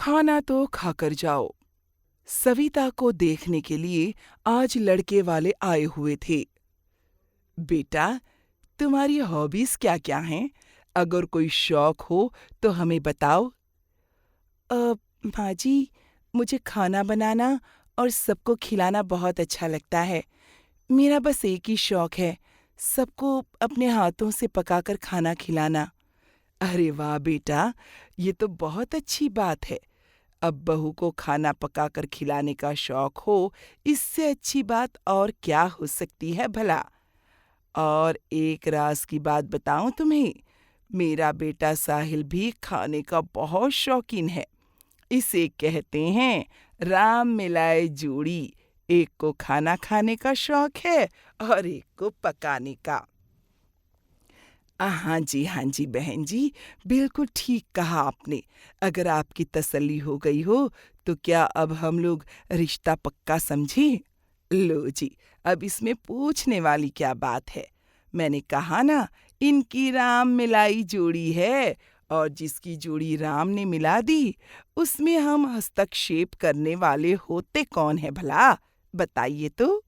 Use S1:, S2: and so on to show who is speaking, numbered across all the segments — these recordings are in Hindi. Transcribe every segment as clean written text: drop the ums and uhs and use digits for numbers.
S1: खाना तो खाकर जाओ। सविता को देखने के लिए आज लड़के वाले आए हुए थे। बेटा, तुम्हारी हॉबीज क्या-क्या हैं? अगर कोई शौक हो तो हमें बताओ। माँ जी, मुझे खाना बनाना और सबको खिलाना बहुत अच्छा लगता है। मेरा बस एक ही शौक है, सबको अपने हाथों से पकाकर खाना खिलाना। अरे वाह बेटा, ये तो बहुत अच्छी बात है। अब बहू को खाना पकाकर खिलाने का शौक हो, इससे अच्छी बात और क्या हो सकती है भला। और एक राज की बात बताऊं तुम्हें, मेरा बेटा साहिल भी खाने का बहुत शौकीन है। इसे कहते हैं राम मिलाए जोड़ी। एक को खाना खाने का शौक है और एक को पकाने का। हाँ जी बहन जी, बिल्कुल ठीक कहा आपने। अगर आपकी तसल्ली हो गई हो तो क्या अब हम लोग रिश्ता पक्का समझें? लो जी, अब इसमें पूछने वाली क्या बात है। मैंने कहा ना, इनकी राम मिलाई जोड़ी है और जिसकी जोड़ी राम ने मिला दी उसमें हम हस्तक्षेप करने वाले होते कौन है भला? बताइए तो।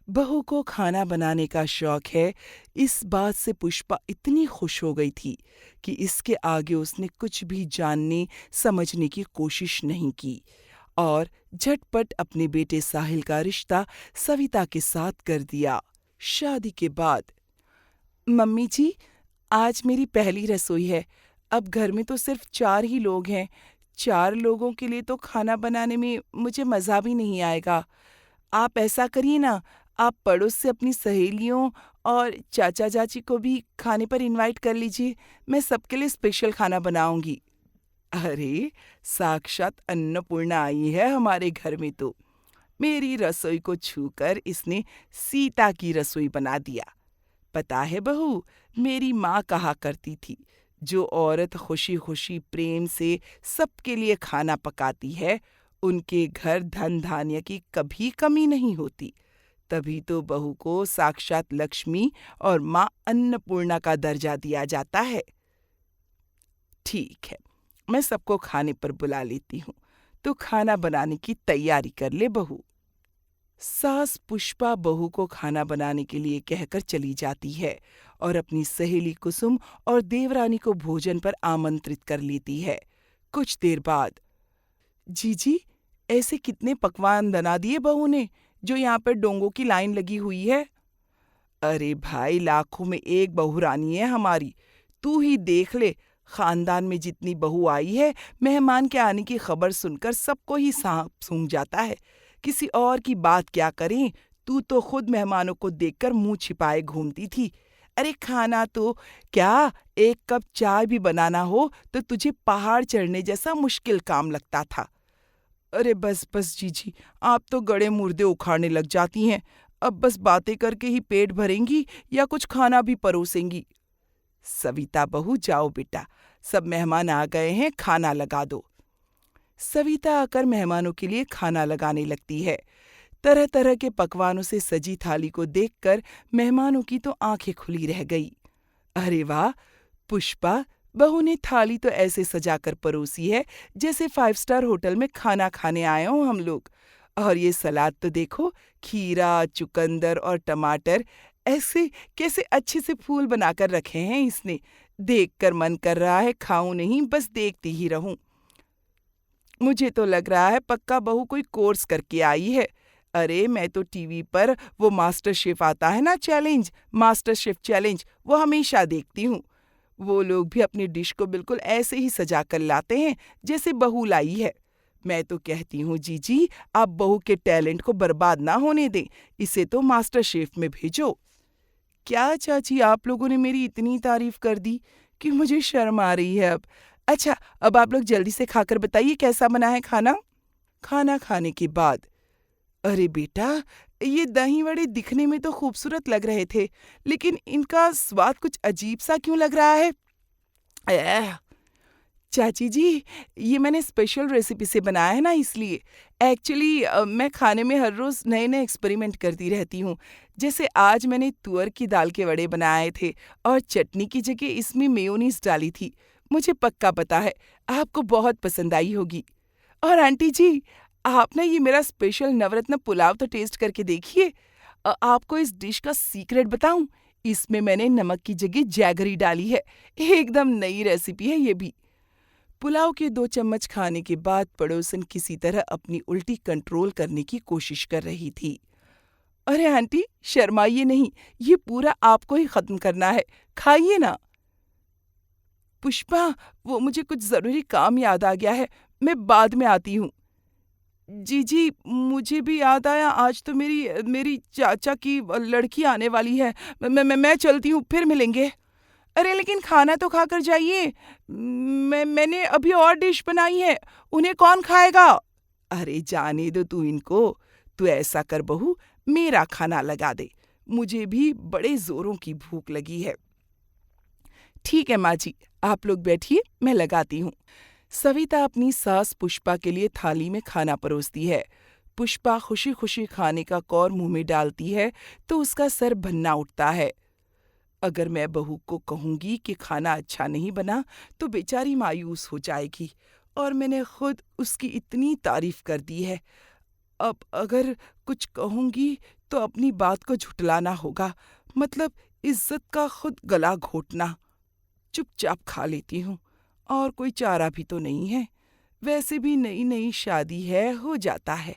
S1: बहू को खाना बनाने का शौक है, इस बात से पुष्पा इतनी खुश हो गई थी कि इसके आगे उसने कुछ भी जानने समझने की कोशिश नहीं की और झटपट अपने बेटे साहिल का रिश्ता सविता के साथ कर दिया। शादी के बाद, मम्मी जी, आज मेरी पहली रसोई है। अब घर में तो सिर्फ 4 ही लोग हैं। 4 लोगों के लिए तो खाना बनाने में मुझे मज़ा भी नहीं आएगा। आप ऐसा करिए ना, आप पड़ोस से अपनी सहेलियों और चाचा-चाची को भी खाने पर इनवाइट कर लीजिए। मैं सबके लिए स्पेशल खाना बनाऊंगी। अरे, साक्षात अन्नपूर्णा आई है हमारे घर में तो। मेरी रसोई को छूकर इसने सीता की रसोई बना दिया। पता है बहू, मेरी माँ कहा करती थी, जो औरत खुशी-खुशी प्रेम से सबके लिए खाना पकाती है, उनके घर धन धान्य की कभी कमी नहीं होती। तभी तो बहू को साक्षात लक्ष्मी और माँ अन्नपूर्णा का दर्जा दिया जाता है। ठीक है, मैं सबको खाने पर बुला लेती हूँ, तो खाना बनाने की तैयारी कर ले बहू। सास पुष्पा बहू को खाना बनाने के लिए कहकर चली जाती है और अपनी सहेली कुसुम और देवरानी को भोजन पर आमंत्रित कर लेती है। कुछ देर बाद, जीजी, ऐसे कितने पकवान बना दिए बहू ने, जो यहाँ पर डोंगों की लाइन लगी हुई है। अरे भाई, लाखों में एक बहू रानी है हमारी। तू ही देख ले, खानदान में जितनी बहू आई है, मेहमान के आने की खबर सुनकर सबको ही सांप सूंघ जाता है। किसी और की बात क्या करें, तू तो खुद मेहमानों को देखकर मुंह छिपाए घूमती थी। अरे खाना तो क्या, एक कप चाय भी बनाना हो तो तुझे पहाड़ चढ़ने जैसा मुश्किल काम लगता था। अरे बस बस जीजी, आप तो गड़े मुर्दे उखाड़ने लग जाती हैं। अब बस बातें करके ही पेट भरेंगी या कुछ खाना भी परोसेंगी? सविता बहू, जाओ बेटा, सब मेहमान आ गए हैं, खाना लगा दो। सविता आकर मेहमानों के लिए खाना लगाने लगती है। तरह तरह के पकवानों से सजी थाली को देखकर मेहमानों की तो आंखें खुली रह गई। अरे वाह पुष्पा, बहू ने थाली तो ऐसे सजाकर परोसी है जैसे 5 स्टार होटल में खाना खाने आए हों हम लोग। और ये सलाद तो देखो, खीरा, चुकंदर और टमाटर ऐसे कैसे अच्छे से फूल बनाकर रखे हैं इसने। देखकर मन कर रहा है खाऊं नहीं, बस देखती ही रहूं। मुझे तो लग रहा है पक्का बहू कोई कोर्स करके आई है। अरे मैं तो टीवी पर वो मास्टर शेफ आता है ना, चैलेंज, मास्टर शेफ चैलेंज, वो हमेशा देखती हूँ। वो लोग भी अपनी डिश को बिल्कुल ऐसे ही सजा कर लाते हैं जैसे बहू लाई है। मैं तो कहती हूँ जीजी, आप बहू के टैलेंट को बर्बाद ना होने दें, इसे तो मास्टर शेफ में भेजो। क्या चाची, आप लोगों ने मेरी इतनी तारीफ कर दी कि मुझे शर्म आ रही है अब। अच्छा, अब आप लोग जल्दी से खाकर बताइए कैसा बना है खाना। खाना खाने के बाद, अरे बेटा, ये दही वड़े दिखने में तो खूबसूरत लग रहे थे, लेकिन इनका स्वाद कुछ अजीब सा क्यों लग रहा है? एह! चाची जी, ये मैंने स्पेशल रेसिपी से बनाया है ना, इसलिए। एक्चुअली मैं खाने में हर रोज़ नए-नए एक्सपेरिमेंट करती रहती हूँ। जैसे आज मैंने तुअर की दाल के वड़े बनाए थे और चटनी की जगह इसमें मेयोनीज़ डाली थी। मुझे पक्का पता है, आपको बहुत पसंद आई होगी। और आंटी जी, आप ना ये मेरा स्पेशल नवरत्न पुलाव तो टेस्ट करके देखिए। आपको इस डिश का सीक्रेट बताऊं? इसमें मैंने नमक की जगह जैगरी डाली है। एकदम नई रेसिपी है ये भी। पुलाव के 2 चम्मच खाने के बाद पड़ोसन किसी तरह अपनी उल्टी कंट्रोल करने की कोशिश कर रही थी। अरे आंटी, शर्माइए नहीं, ये पूरा आपको ही खत्म करना है। खाइए ना। पुष्पा, वो मुझे कुछ ज़रूरी काम याद आ गया है, मैं बाद में आती हूँ। जी, मुझे भी याद आया, आज तो मेरी मेरी चाचा की लड़की आने वाली है। मैं चलती हूँ, फिर मिलेंगे। अरे लेकिन खाना तो खाकर जाइए। मैंने अभी और डिश बनाई है, उन्हें कौन खाएगा? अरे जाने दो तू इनको। तू ऐसा कर बहू, मेरा खाना लगा दे। मुझे भी बड़े जोरों की भूख लगी है। ठीक है माँ जी, आप लोग बैठिए, मैं लगाती हूँ। सविता अपनी सास पुष्पा के लिए थाली में खाना परोसती है। पुष्पा खुशी खुशी खाने का कौर मुंह में डालती है तो उसका सर भन्ना उठता है। अगर मैं बहू को कहूंगी कि खाना अच्छा नहीं बना तो बेचारी मायूस हो जाएगी, और मैंने खुद उसकी इतनी तारीफ कर दी है। अब अगर कुछ कहूंगी तो अपनी बात को झुठलाना होगा, मतलब इज्जत का खुद गला घोटना। चुपचाप खा लेती हूँ, और कोई चारा भी तो नहीं है। वैसे भी नई नई शादी है, हो जाता है।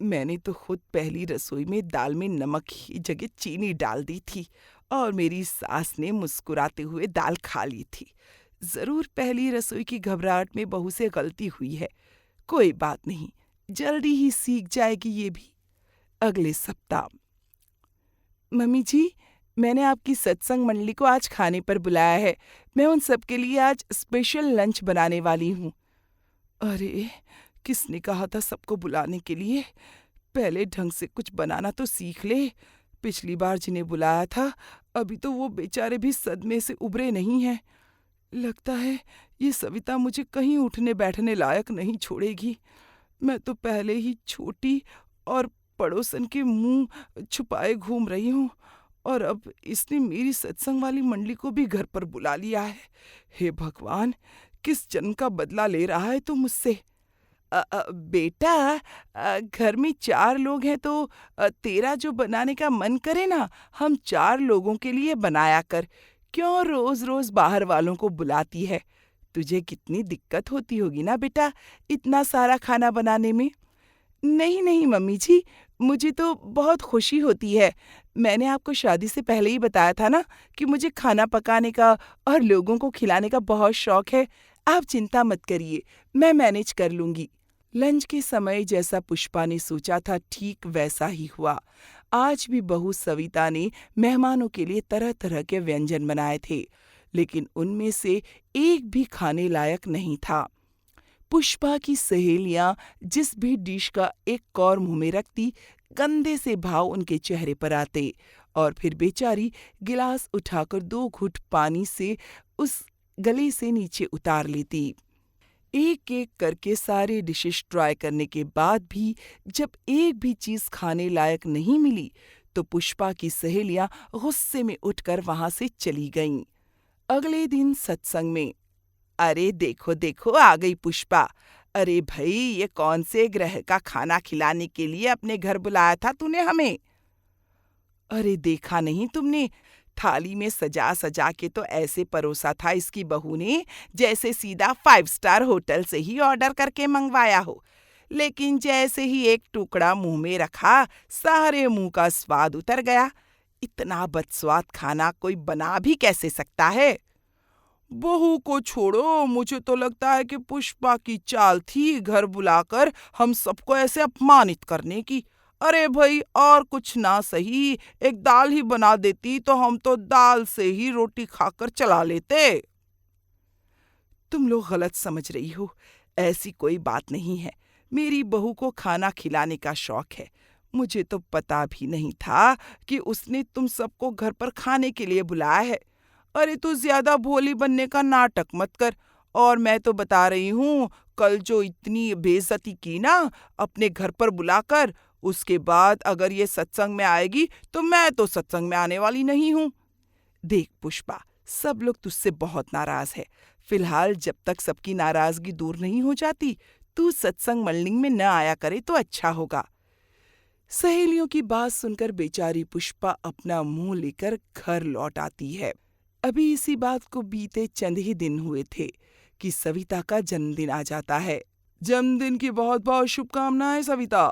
S1: मैंने तो खुद पहली रसोई में दाल में नमक की जगह चीनी डाल दी थी, और मेरी सास ने मुस्कुराते हुए दाल खा ली थी। जरूर पहली रसोई की घबराहट में बहू से गलती हुई है। कोई बात नहीं, जल्दी ही सीख जाएगी ये भी। अगले सप्ताह। मम्मी जी, मैंने आपकी सत्संग मंडली को आज खाने पर बुलाया है। मैं उन सबके लिए आज स्पेशल लंच बनाने वाली हूँ। अरे, किसने कहा था सबको बुलाने के लिए? पहले ढंग से कुछ बनाना तो सीख ले। पिछली बार जिन्हें बुलाया था, अभी तो वो बेचारे भी सदमे से उबरे नहीं हैं। लगता है ये सविता मुझे कहीं उठने बैठने लायक नहीं छोड़ेगी। मैं तो पहले ही छोटी और पड़ोसन के मुंह छुपाए घूम रही हूँ, और अब इसने मेरी सत्संग वाली मंडली को भी घर पर बुला लिया है। हे भगवान, किस जन्म का बदला ले रहा है तू मुझसे? बेटा, घर में 4 लोग हैं तो तेरा जो बनाने का मन करे ना, हम 4 लोगों के लिए बनाया कर। क्यों रोज रोज बाहर वालों को बुलाती है? तुझे कितनी दिक्कत होती होगी ना बेटा, इतना सारा खाना बनाने में। नहीं नहीं मम्मी जी, मुझे तो बहुत खुशी होती है। मैंने आपको शादी से पहले ही बताया था ना कि मुझे खाना पकाने का और लोगों को खिलाने का बहुत शौक है। आप चिंता मत करिए, मैं मैनेज कर लूंगी। लंच के समय जैसा पुष्पा ने सोचा था ठीक वैसा ही हुआ। आज भी बहू सविता ने मेहमानों के लिए तरह तरह के व्यंजन बनाए थे, लेकिन उनमें से एक भी खाने लायक नहीं था। पुष्पा की सहेलियां जिस भी डिश का एक कौर मुंह में रखती, गंदे से भाव उनके चेहरे पर आते, और फिर बेचारी गिलास उठाकर 2 घूंट पानी से उस गले से नीचे उतार लेती। एक एक करके सारे डिशेस ट्राई करने के बाद भी जब एक भी चीज खाने लायक नहीं मिली, तो पुष्पा की सहेलियां गुस्से में उठकर वहां से चली गईं। अगले दिन सत्संग में, अरे देखो देखो, आ गई पुष्पा। अरे भाई, ये कौन से ग्रह का खाना खिलाने के लिए अपने घर बुलाया था तूने हमें? अरे देखा नहीं तुमने, थाली में सजा सजा के तो ऐसे परोसा था इसकी बहू ने जैसे सीधा 5 स्टार होटल से ही ऑर्डर करके मंगवाया हो। लेकिन जैसे ही एक टुकड़ा मुंह में रखा, सारे मुंह का स्वाद उतर गया। इतना बदस्वाद खाना कोई बना भी कैसे सकता है? बहू को छोड़ो, मुझे तो लगता है कि पुष्पा की चाल थी घर बुलाकर हम सबको ऐसे अपमानित करने की। अरे भाई, और कुछ ना सही, एक दाल ही बना देती तो हम तो दाल से ही रोटी खाकर चला लेते। तुम लोग गलत समझ रही हो, ऐसी कोई बात नहीं है। मेरी बहू को खाना खिलाने का शौक है। मुझे तो पता भी नहीं था कि उसने तुम सबको घर पर खाने के लिए बुलाया है। अरे तू ज्यादा भोली बनने का नाटक मत कर। और मैं तो बता रही हूँ, कल जो इतनी बेइज्जती की ना अपने घर पर बुलाकर, उसके बाद अगर ये सत्संग में आएगी तो मैं तो सत्संग में आने वाली नहीं हूँ। देख पुष्पा, सब लोग तुझसे बहुत नाराज है। फिलहाल जब तक सबकी नाराजगी दूर नहीं हो जाती, तू सत्संग मंडलिंग में न आया करे तो अच्छा होगा। सहेलियों की बात सुनकर बेचारी पुष्पा अपना मुंह लेकर घर लौट आती है। अभी इसी बात को बीते चंद ही दिन हुए थे कि सविता का जन्मदिन आ जाता है। जन्मदिन की बहुत बहुत शुभकामनाएं Savita.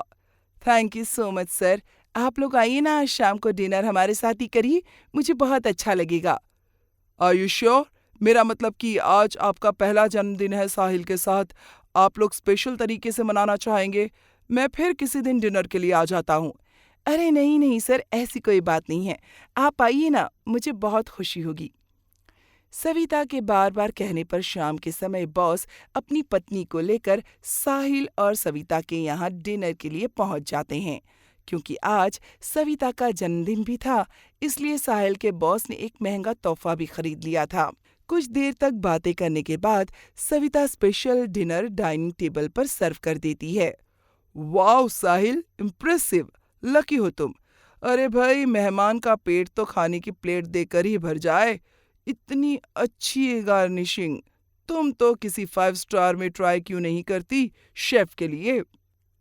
S1: Thank you so much sir. आप लोग आइए ना, आज शाम को डिनर हमारे साथ ही करिए, मुझे बहुत अच्छा लगेगा। Are you sure? मेरा मतलब कि आज आपका पहला जन्मदिन है साहिल के साथ, आप लोग स्पेशल तरीके से मनाना चाहेंगे? मैं फिर किसी दिन डिनर के लिए आ जाता हूँ। अरे नहीं नहीं सर, ऐसी कोई बात नहीं है, आप आइए ना, मुझे बहुत खुशी होगी। सविता के बार बार कहने पर शाम के समय बॉस अपनी पत्नी को लेकर साहिल और सविता के यहाँ डिनर के लिए पहुंच जाते हैं। क्योंकि आज सविता का जन्मदिन भी था, इसलिए साहिल के बॉस ने एक महंगा तोहफा भी खरीद लिया था। कुछ देर तक बातें करने के बाद Savita special dinner dining table पर सर्व कर देती है। वाह साहिल, इम्प्रेसिव, लकी हो तुम। अरे भाई, मेहमान का पेट तो खाने की प्लेट देकर ही भर जाए, इतनी अच्छी गार्निशिंग। तुम तो किसी 5 स्टार में ट्राई क्यों नहीं करती शेफ के लिए?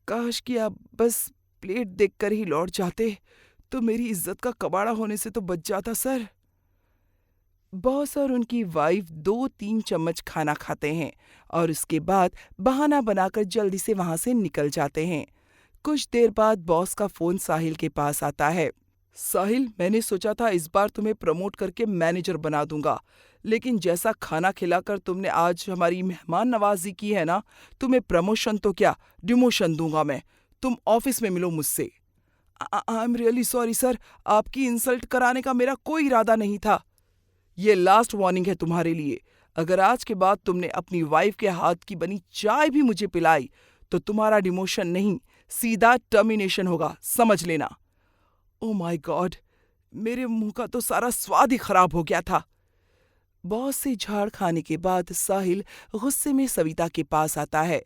S1: काश कि आप बस प्लेट देखकर ही लौट जाते तो मेरी इज्जत का कबाड़ा होने से तो बच जाता सर। बॉस और उनकी वाइफ 2-3 चम्मच खाना खाते हैं और उसके बाद बहाना बनाकर जल्दी से वहां से निकल जाते हैं। कुछ देर बाद बॉस का फोन साहिल के पास आता है। साहिल, मैंने सोचा था इस बार तुम्हें प्रमोट करके मैनेजर बना दूंगा, लेकिन जैसा खाना खिलाकर तुमने आज हमारी मेहमान नवाजी की है ना, तुम्हें प्रमोशन तो क्या डिमोशन दूंगा मैं। तुम ऑफिस में मिलो मुझसे। I am really sorry sir, आपकी इंसल्ट कराने का मेरा कोई इरादा नहीं था। ये लास्ट वार्निंग है तुम्हारे लिए। अगर आज के बाद तुमने अपनी वाइफ के हाथ की बनी चाय भी मुझे पिलाई तो तुम्हारा डिमोशन नहीं, सीधा टर्मिनेशन होगा, समझ लेना। ओ माय गॉड, मेरे मुंह का तो सारा स्वाद ही खराब हो गया था। बॉस से झाड़ खाने के बाद साहिल गुस्से में सविता के पास आता है।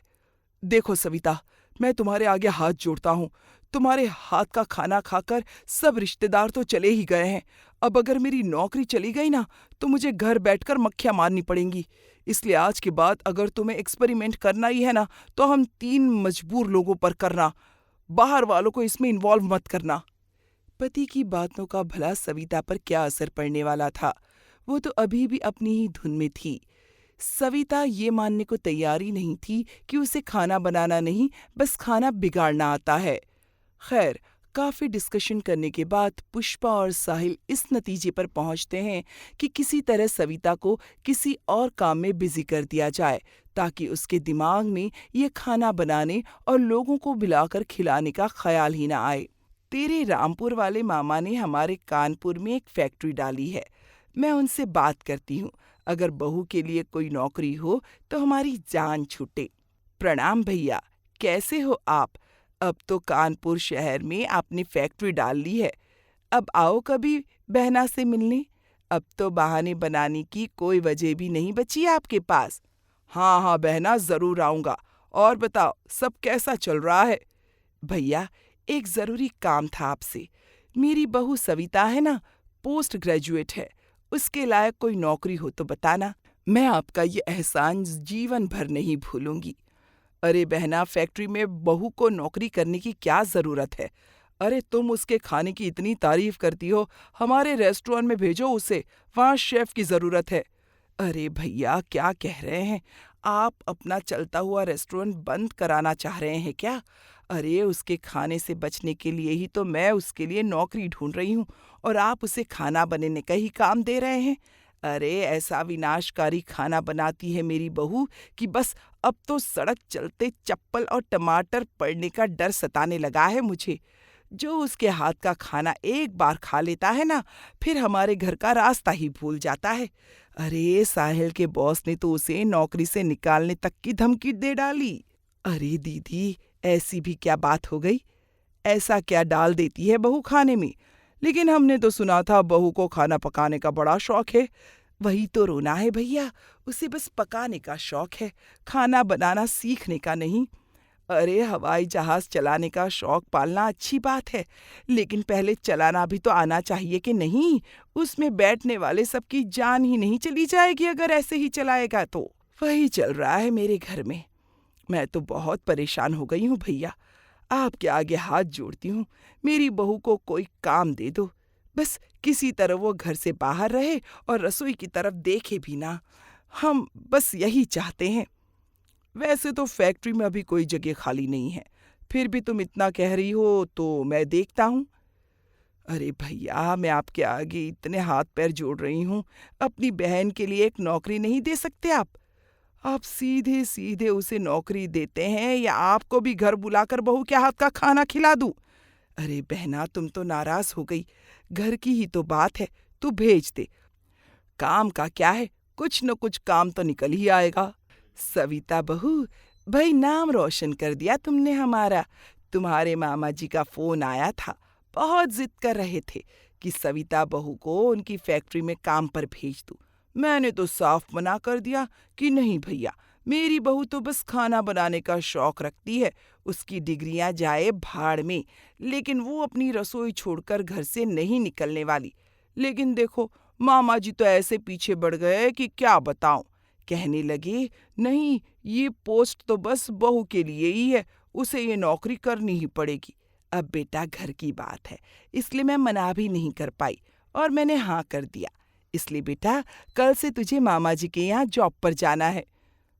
S1: देखो सविता, मैं तुम्हारे आगे हाथ जोड़ता हूँ। तुम्हारे हाथ का खाना खाकर सब रिश्तेदार तो चले ही गए हैं। अब अगर मेरी नौकरी चली गई ना तो मुझे घर बैठकर मक्खियां मारनी पड़ेंगी। इसलिए आज के बाद अगर तुम्हें एक्सपेरिमेंट करना ही है ना तो हम 3 मजबूर लोगों पर करना, बाहर वालों को इसमें इन्वॉल्व मत करना। पति की बातों का भला सविता पर क्या असर पड़ने वाला था? वो तो अभी भी अपनी ही धुन में थी। सविता ये मानने को तैयार ही नहीं थी कि उसे खाना बनाना नहीं, बस खाना बिगाड़ना आता है। खैर, काफी डिस्कशन करने के बाद पुष्पा और साहिल इस नतीजे पर पहुंचते हैं कि किसी तरह सविता को किसी और काम में बिजी कर दिया जाए ताकि उसके दिमाग में ये खाना बनाने और लोगों को बुलाकर खिलाने का ख्याल ही ना आए। तेरे रामपुर वाले मामा ने हमारे कानपुर में एक फैक्ट्री डाली है, मैं उनसे बात करती हूँ। अगर बहू के लिए कोई नौकरी हो तो हमारी जान छूटे। प्रणाम भैया, कैसे हो आप? अब तो कानपुर शहर में आपने फैक्ट्री डाल ली है, अब आओ कभी बहना से मिलने। अब तो बहाने बनाने की कोई वजह भी नहीं बची आपके पास। हाँ हाँ बहना, जरूर आऊंगा। और बताओ, सब कैसा चल रहा है? भैया, एक जरूरी काम था आपसे। मेरी बहू सविता है ना, पोस्ट ग्रेजुएट है, उसके लायक कोई नौकरी हो तो बताना। मैं आपका ये एहसान जीवन भर नहीं भूलूंगी। अरे बहना, फैक्ट्री में बहू को नौकरी करने की क्या जरूरत है? अरे तुम उसके खाने की इतनी तारीफ करती हो, हमारे रेस्टोरेंट में भेजो उसे, वहाँ शेफ की जरूरत है। अरे भैया, क्या कह रहे हैं आप? अपना चलता हुआ रेस्टोरेंट बंद कराना चाह रहे हैं क्या? अरे उसके खाने से बचने के लिए ही तो मैं उसके लिए नौकरी ढूंढ रही हूँ और आप उसे खाना बनाने का ही काम दे रहे हैं। अरे ऐसा विनाशकारी खाना बनाती है मेरी बहू कि बस अब तो सड़क चलते चप्पल और टमाटर पड़ने का डर सताने लगा है मुझे। जो उसके हाथ का खाना एक बार खा लेता है ना, फिर हमारे घर का रास्ता ही भूल जाता है। अरे साहिल के बॉस ने तो उसे नौकरी से निकालने तक की धमकी दे डाली। अरे दीदी, ऐसी भी क्या बात हो गई? ऐसा क्या डाल देती है बहू खाने में? लेकिन हमने तो सुना था बहू को खाना पकाने का बड़ा शौक है। वही तो रोना है भैया, उसे बस पकाने का शौक है, खाना बनाना सीखने का नहीं। अरे हवाई जहाज चलाने का शौक पालना अच्छी बात है, लेकिन पहले चलाना भी तो आना चाहिए कि नहीं? उसमें बैठने वाले सबकी जान ही नहीं चली जाएगी अगर ऐसे ही चलाएगा तो। वही चल रहा है मेरे घर में। मैं तो बहुत परेशान हो गई हूँ भैया। आपके आगे हाथ जोड़ती हूँ, मेरी बहू को कोई काम दे दो। बस किसी तरह वो घर से बाहर रहे और रसोई की तरफ देखे भी ना। हम बस यही चाहते हैं। वैसे तो फैक्ट्री में अभी कोई जगह खाली नहीं है, फिर भी तुम इतना कह रही हो तो मैं देखता हूँ। अरे भैया, मैं आपके आगे इतने हाथ पैर जोड़ रही हूँ, अपनी बहन के लिए एक नौकरी नहीं दे सकते आप? आप सीधे सीधे उसे नौकरी देते हैं या आपको भी घर बुलाकर बहू के हाथ का खाना खिला दूं? अरे बहना, तुम तो नाराज हो गई। घर की ही तो बात है, तू भेज दे। काम का क्या है, कुछ न कुछ काम तो निकल ही आएगा। सविता बहू, भाई नाम रोशन कर दिया तुमने हमारा। तुम्हारे मामा जी का फोन आया था, बहुत जिद कर रहे थे कि सविता बहू को उनकी फैक्ट्री में काम पर भेज दूं। मैंने तो साफ मना कर दिया कि नहीं भैया, मेरी बहू तो बस खाना बनाने का शौक रखती है, उसकी डिग्रियां जाए भाड़ में, लेकिन वो अपनी रसोई छोड़कर घर से नहीं निकलने वाली। लेकिन देखो, मामा जी तो ऐसे पीछे बढ़ गए कि क्या बताऊं। कहने लगे, नहीं, ये पोस्ट तो बस बहू के लिए ही है, उसे ये नौकरी करनी ही पड़ेगी। अब बेटा, घर की बात है, इसलिए मैं मना भी नहीं कर पाई और मैंने हाँ कर दिया। इसलिए बेटा, कल से तुझे मामा जी के यहाँ जॉब पर जाना है।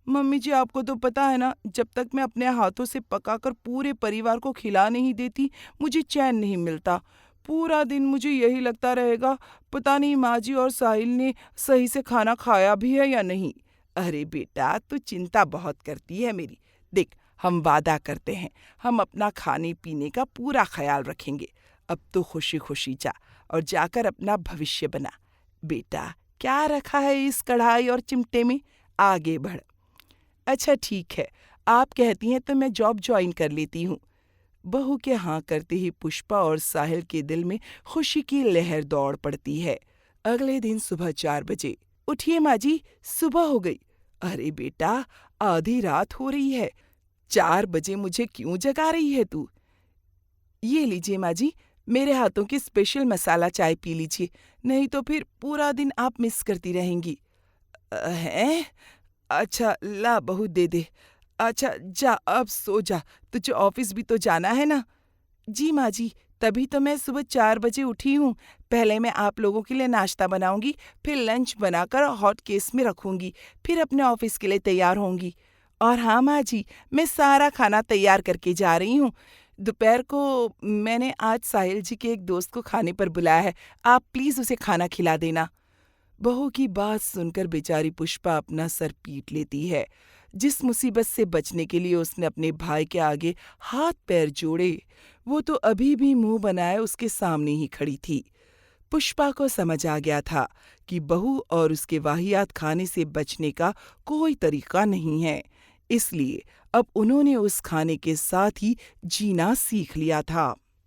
S1: मम्मी जी, आपको तो पता है ना, जब तक मैं अपने हाथों से पकाकर पूरे परिवार को खिला नहीं देती, मुझे चैन नहीं मिलता। पूरा दिन मुझे यही लगता रहेगा, पता नहीं माँ जी और साहिल ने सही से खाना खाया भी है या नहीं। अरे बेटा, तू चिंता बहुत करती है मेरी। देख, हम वादा करते हैं, हम अपना खाने पीने का पूरा ख्याल रखेंगे। अब तो खुशी खुशी जा और जाकर अपना भविष्य बना। बेटा, क्या रखा है इस कढ़ाई और चिमटे में? आगे बढ़। अच्छा ठीक है, आप कहती हैं तो मैं जॉब ज्वाइन कर लेती हूँ। बहू के हाँ करते ही पुष्पा और साहिल के दिल में खुशी की लहर दौड़ पड़ती है। अगले दिन सुबह 4 बजे। उठिए माँ जी, सुबह हो गई। अरे बेटा, आधी रात हो रही है, 4 बजे मुझे क्यों जगा रही है तू? ये लीजिए माँ जी, मेरे हाथों की स्पेशल मसाला चाय पी लीजिए, नहीं तो फिर पूरा दिन आप मिस करती रहेंगी। हैं? अच्छा ला बहू, दे दे। अच्छा जा, अब सो जा, तुझे ऑफिस भी तो जाना है ना। जी माँ जी, तभी तो मैं सुबह 4 बजे उठी हूँ। पहले मैं आप लोगों के लिए नाश्ता बनाऊंगी, फिर लंच बनाकर हॉट केस में रखूंगी, फिर अपने ऑफिस के लिए तैयार होंगी। और हाँ माँ जी, मैं सारा खाना तैयार करके जा रही हूँ। दोपहर को मैंने आज साहिल जी के एक दोस्त को खाने पर बुलाया है, आप प्लीज़ उसे खाना खिला देना। बहू की बात सुनकर बेचारी पुष्पा अपना सर पीट लेती है। जिस मुसीबत से बचने के लिए उसने अपने भाई के आगे हाथ पैर जोड़े, वो तो अभी भी मुंह बनाए उसके सामने ही खड़ी थी। पुष्पा को समझ आ गया था कि बहू और उसके वाहियात खाने से बचने का कोई तरीका नहीं है, इसलिए अब उन्होंने उस खाने के साथ ही जीना सीख लिया था।